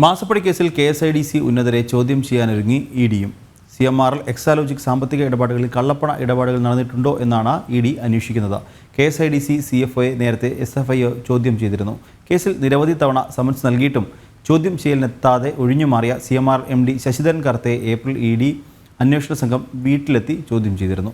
മാസപ്പടി കേസിൽ KSIDC ഉന്നതരെ ചോദ്യം ചെയ്യാനൊരുങ്ങി EDയും. CMRL എക്സാലോജിക് സാമ്പത്തിക ഇടപാടുകളിൽ കള്ളപ്പണ ഇടപാടുകൾ നടന്നിട്ടുണ്ടോ എന്നാണ് ED അന്വേഷിക്കുന്നത്. KSIDC CFOയെ നേരത്തെ SFIO ചോദ്യം ചെയ്തിരുന്നു. കേസിൽ നിരവധി തവണ സമൻസ് നൽകിയിട്ടും ചോദ്യം ചെയ്യലിനെത്താതെ ഒഴിഞ്ഞുമാറിയ CMRL MD ശശിധരൻ കർത്തയെ ഏപ്രിൽ ED അന്വേഷണ സംഘം വീട്ടിലെത്തി ചോദ്യം ചെയ്തിരുന്നു.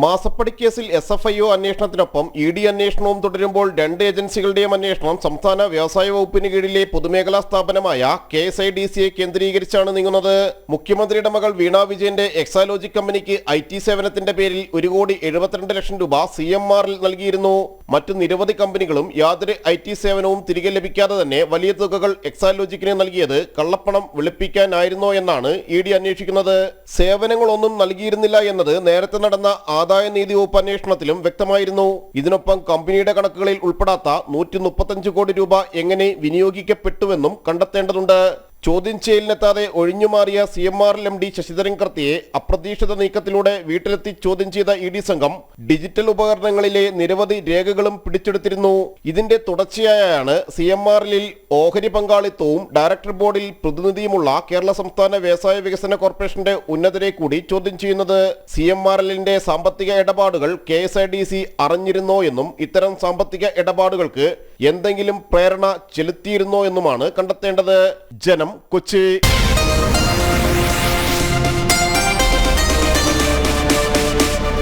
മാസപ്പടി കേസിൽ SFIO അന്വേഷണത്തിനൊപ്പം ED അന്വേഷണവും തുടരുമ്പോൾ രണ്ട് ഏജൻസികളുടെയും അന്വേഷണം സംസ്ഥാന വ്യവസായ വകുപ്പിന് കീഴിലെ പൊതുമേഖലാ സ്ഥാപനമായ KSIDCയെ കേന്ദ്രീകരിച്ചാണ് നീങ്ങുന്നത്. മുഖ്യമന്ത്രിയുടെ മകൾ വീണ വിജയന്റെ എക്സാലോജിക് കമ്പനിക്ക് IT സേവനത്തിന്റെ പേരിൽ 1,72 ലക്ഷം രൂപ CMRL നൽകിയിരുന്നു. മറ്റു നിരവധി കമ്പനികളും യാതൊരു IT സേവനവും തിരികെ ലഭിക്കാതെ തന്നെ വലിയ തുകകൾ എക്സാലോജിക്കിന് നൽകിയത് കള്ളപ്പണം വെളുപ്പിക്കാനായിരുന്നോ എന്നാണ് ED അന്വേഷിക്കുന്നത്. സേവനങ്ങളൊന്നും നൽകിയിരുന്നില്ല എന്നത് നേരത്തെ നടന്ന ആദായനീതി വകുപ്പ് അന്വേഷണത്തിലും വ്യക്തമായിരുന്നു. ഇതിനൊപ്പം കമ്പനിയുടെ കണക്കുകളിൽ ഉൾപ്പെടാത്ത 135 കോടി രൂപ എങ്ങനെ വിനിയോഗിക്കപ്പെട്ടുവെന്നും കണ്ടെത്തേണ്ടതുണ്ട്. ചോദ്യം ചെയ്യലിനെത്താതെ ഒഴിഞ്ഞുമാറിയ CMRL MD ശശിധരൻ കർത്തയെ അപ്രതീക്ഷിത നീക്കത്തിലൂടെ വീട്ടിലെത്തി ചോദ്യം ചെയ്ത ED സംഘം ഡിജിറ്റൽ ഉപകരണങ്ങളിലെ നിരവധി രേഖകളും പിടിച്ചെടുത്തിരുന്നു. ഇതിന്റെ തുടർച്ചയായാണ് CMRLൽ ഓഹരി പങ്കാളിത്തവും ഡയറക്ടർ ബോർഡിൽ പ്രതിനിധിയുമുള്ള കേരള സംസ്ഥാന വ്യവസായ വികസന കോർപ്പറേഷന്റെ ഉന്നതരെ കൂടി ചോദ്യം ചെയ്യുന്നത്. CMRLന്റെ സാമ്പത്തിക ഇടപാടുകൾ KSIDC അറിഞ്ഞിരുന്നോ എന്നും ഇത്തരം സാമ്പത്തിക ഇടപാടുകൾക്ക് എന്തെങ്കിലും പ്രേരണ ചെലുത്തിയിരുന്നോ എന്നുമാണ് കണ്ടെത്തേണ്ടത്. ജനം, കൊച്ചി.